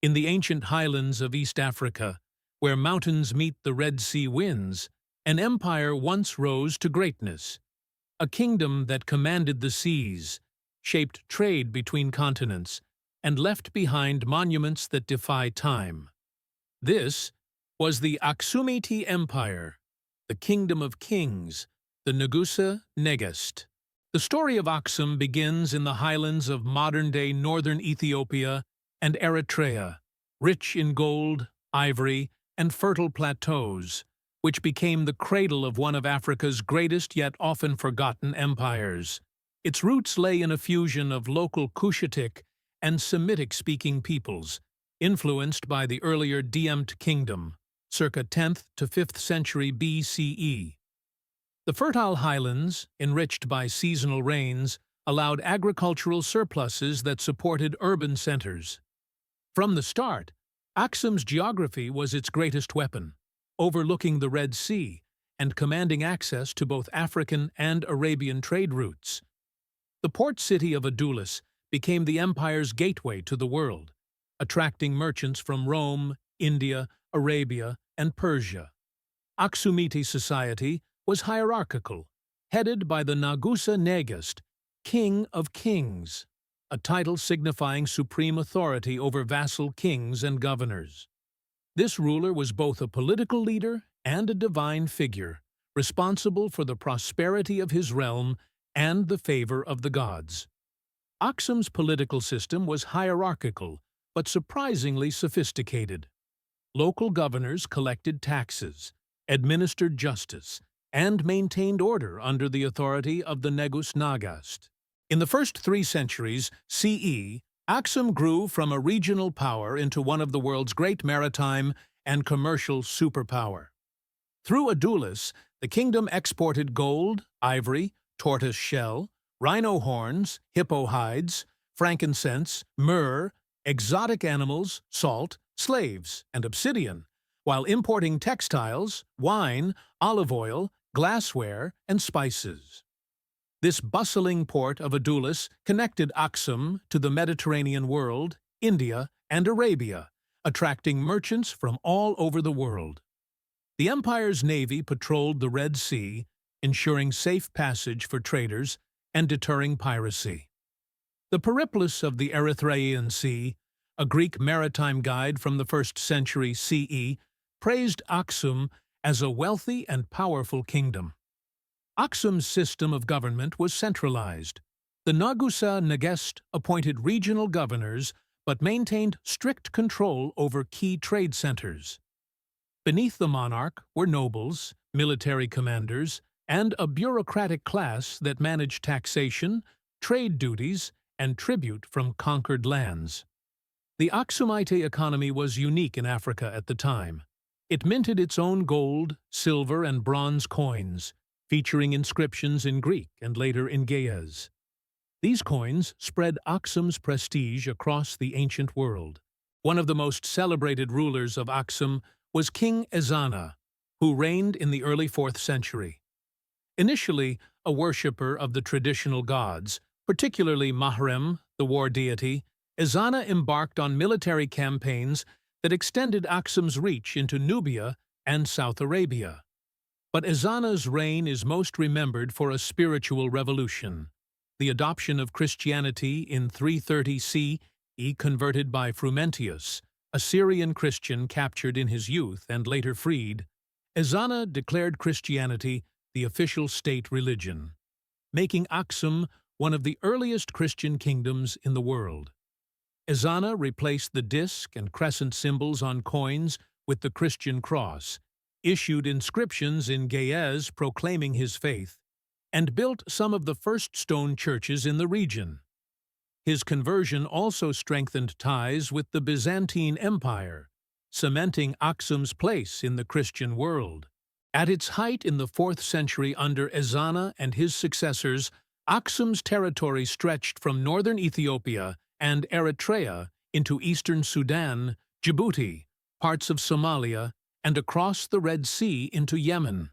In the ancient highlands of East Africa, where mountains meet the Red Sea winds, an empire once rose to greatness. A kingdom that commanded the seas, shaped trade between continents, and left behind monuments that defy time. This was the Aksumite Empire, the Kingdom of Kings, the Negusa Nagast. The story of Aksum begins in the highlands of modern-day northern Ethiopia and Eritrea, rich in gold, ivory, and fertile plateaus, which became the cradle of one of Africa's greatest yet often forgotten empires. Its roots lay in a fusion of local Cushitic and Semitic-speaking peoples, influenced by the earlier D'MT Kingdom, circa 10th to 5th century BCE. The fertile highlands, enriched by seasonal rains, allowed agricultural surpluses that supported urban centers. From the start, Aksum's geography was its greatest weapon, overlooking the Red Sea and commanding access to both African and Arabian trade routes. The port city of Adulis became the empire's gateway to the world, attracting merchants from Rome, India, Arabia, and Persia. Aksumite society was hierarchical, headed by the Negusa Nagast, King of Kings, a title signifying supreme authority over vassal kings and governors. This ruler was both a political leader and a divine figure, responsible for the prosperity of his realm and the favor of the gods. Aksum's political system was hierarchical, but surprisingly sophisticated. Local governors collected taxes, administered justice, and maintained order under the authority of the Negusa Nagast. In the first 3 centuries CE, Aksum grew from a regional power into one of the world's great maritime and commercial superpower. Through Adulis, the kingdom exported gold, ivory, tortoise shell, rhino horns, hippo hides, frankincense, myrrh, exotic animals, salt, slaves, and obsidian, while importing textiles, wine, olive oil, glassware, and spices. This bustling port of Adulis connected Aksum to the Mediterranean world, India, and Arabia, attracting merchants from all over the world. The empire's navy patrolled the Red Sea, ensuring safe passage for traders and deterring piracy. The Periplus of the Erythraean Sea, a Greek maritime guide from the 1st century CE, praised Aksum as a wealthy and powerful kingdom. Aksum's system of government was centralized. The Negusa Nagast appointed regional governors but maintained strict control over key trade centers. Beneath the monarch were nobles, military commanders, and a bureaucratic class that managed taxation, trade duties, and tribute from conquered lands. The Aksumite economy was unique in Africa at the time. It minted its own gold, silver, and bronze coins, featuring inscriptions in Greek and later in Ge'ez. These coins spread Aksum's prestige across the ancient world. One of the most celebrated rulers of Aksum was King Ezana, who reigned in the early 4th century. Initially a worshipper of the traditional gods, particularly Mahrem, the war deity, Ezana embarked on military campaigns that extended Aksum's reach into Nubia and South Arabia. But Ezana's reign is most remembered for a spiritual revolution. The adoption of Christianity in 330 CE, converted by Frumentius, a Syrian Christian captured in his youth and later freed, Ezana declared Christianity the official state religion, making Aksum one of the earliest Christian kingdoms in the world. Ezana replaced the disk and crescent symbols on coins with the Christian cross, issued inscriptions in Ge'ez proclaiming his faith, and built some of the first stone churches in the region. His conversion also strengthened ties with the Byzantine Empire, cementing Aksum's place in the Christian world. At its height in the 4th century under Ezana and his successors, Aksum's territory stretched from northern Ethiopia and Eritrea into eastern Sudan, Djibouti, parts of Somalia, and across the Red Sea into Yemen.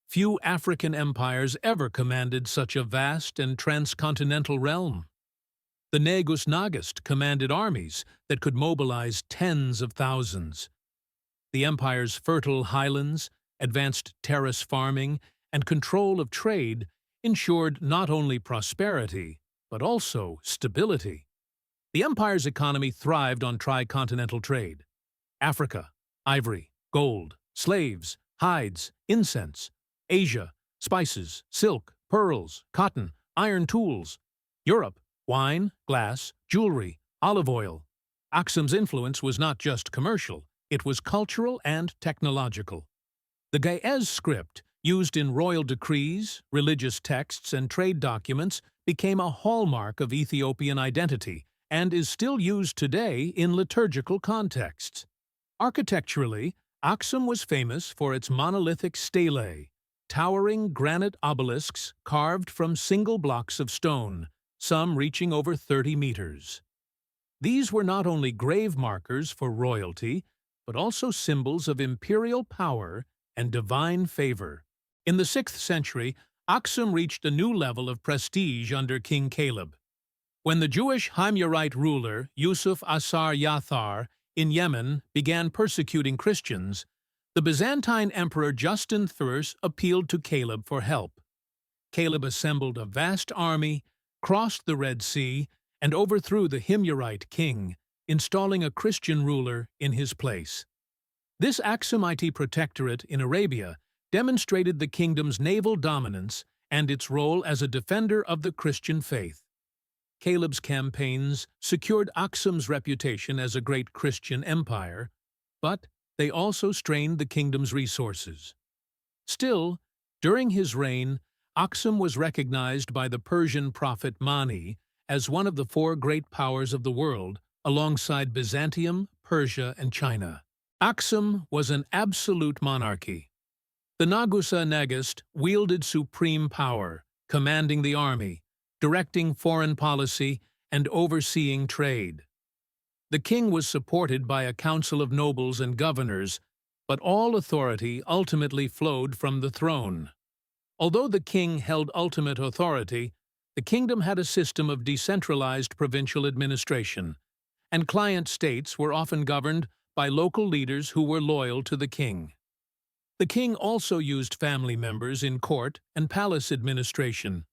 Few African empires ever commanded such a vast and transcontinental realm. The Negusa Nagast commanded armies that could mobilize tens of thousands. The empire's fertile highlands, advanced terrace farming, and control of trade ensured not only prosperity, but also stability. The empire's economy thrived on tricontinental trade. Africa, ivory, gold, slaves, hides, incense. Asia, spices, silk, pearls, cotton, iron tools. Europe, wine, glass, jewelry, olive oil. Aksum's influence was not just commercial, it was cultural and technological. The Ge'ez script, used in royal decrees, religious texts, and trade documents, became a hallmark of Ethiopian identity and is still used today in liturgical contexts. Architecturally, Aksum was famous for its monolithic stelae, towering granite obelisks carved from single blocks of stone, some reaching over 30 meters. These were not only grave markers for royalty, but also symbols of imperial power and divine favor. In the 6th century, Aksum reached a new level of prestige under King Kaleb. When the Jewish Himyarite ruler Yusuf Asar Yathar in Yemen began persecuting Christians, the Byzantine Emperor Justin III appealed to Kaleb for help. Kaleb assembled a vast army, crossed the Red Sea, and overthrew the Himyarite king, installing a Christian ruler in his place. This Aksumite protectorate in Arabia demonstrated the kingdom's naval dominance and its role as a defender of the Christian faith. Kaleb's campaigns secured Aksum's reputation as a great Christian empire, but they also strained the kingdom's resources. Still, during his reign, Aksum was recognized by the Persian prophet Mani as one of the 4 great powers of the world, alongside Byzantium, Persia, and China. Aksum was an absolute monarchy. The Negusa Nagast wielded supreme power, commanding the army, directing foreign policy, and overseeing trade. The king was supported by a council of nobles and governors, but all authority ultimately flowed from the throne. Although the king held ultimate authority, the kingdom had a system of decentralized provincial administration, and client states were often governed by local leaders who were loyal to the king. The king also used family members in court and palace administration.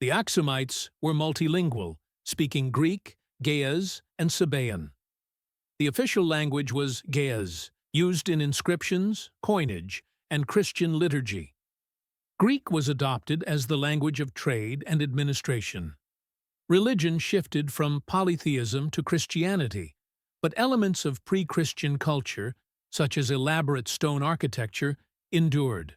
The Aksumites were multilingual, speaking Greek, Ge'ez, and Sabaean. The official language was Ge'ez, used in inscriptions, coinage, and Christian liturgy. Greek was adopted as the language of trade and administration. Religion shifted from polytheism to Christianity, but elements of pre-Christian culture, such as elaborate stone architecture, endured.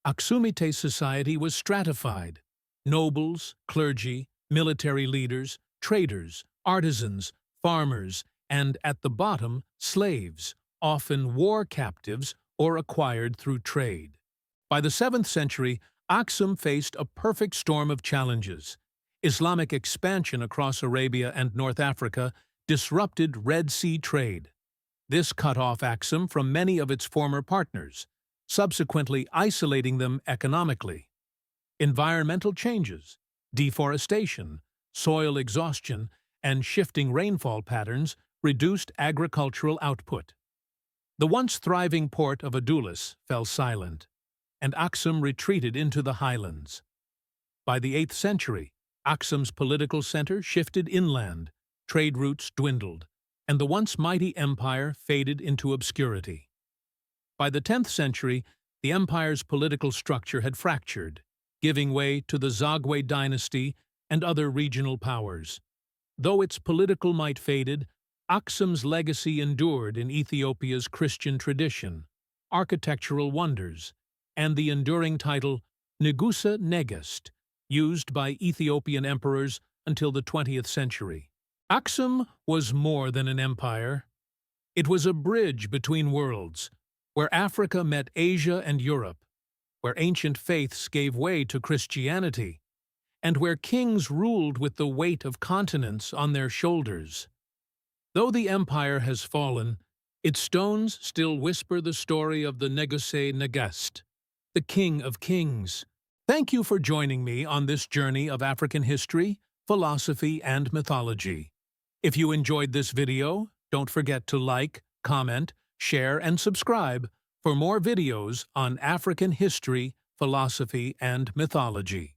Aksumite society was stratified. Nobles, clergy, military leaders, traders, artisans, farmers, and, at the bottom, slaves, often war captives or acquired through trade. By the 7th century, Aksum faced a perfect storm of challenges. Islamic expansion across Arabia and North Africa disrupted Red Sea trade. This cut off Aksum from many of its former partners, subsequently isolating them economically. Environmental changes, deforestation, soil exhaustion, and shifting rainfall patterns reduced agricultural output. The once thriving port of Adulis fell silent, and Aksum retreated into the highlands. By the 8th century, Aksum's political center shifted inland, trade routes dwindled, and the once mighty empire faded into obscurity. By the 10th century, the empire's political structure had fractured, giving way to the Zagwe dynasty and other regional powers. Though its political might faded, Aksum's legacy endured in Ethiopia's Christian tradition, architectural wonders, and the enduring title Negusa Nagast, used by Ethiopian emperors until the 20th century. Aksum was more than an empire. It was a bridge between worlds, where Africa met Asia and Europe, where ancient faiths gave way to Christianity, and where kings ruled with the weight of continents on their shoulders. Though the empire has fallen, its stones still whisper the story of the Negusa Nagast, the King of Kings. Thank you for joining me on this journey of African history, philosophy, and mythology. If you enjoyed this video, don't forget to like, comment, share, and subscribe for more videos on African history, philosophy, and mythology.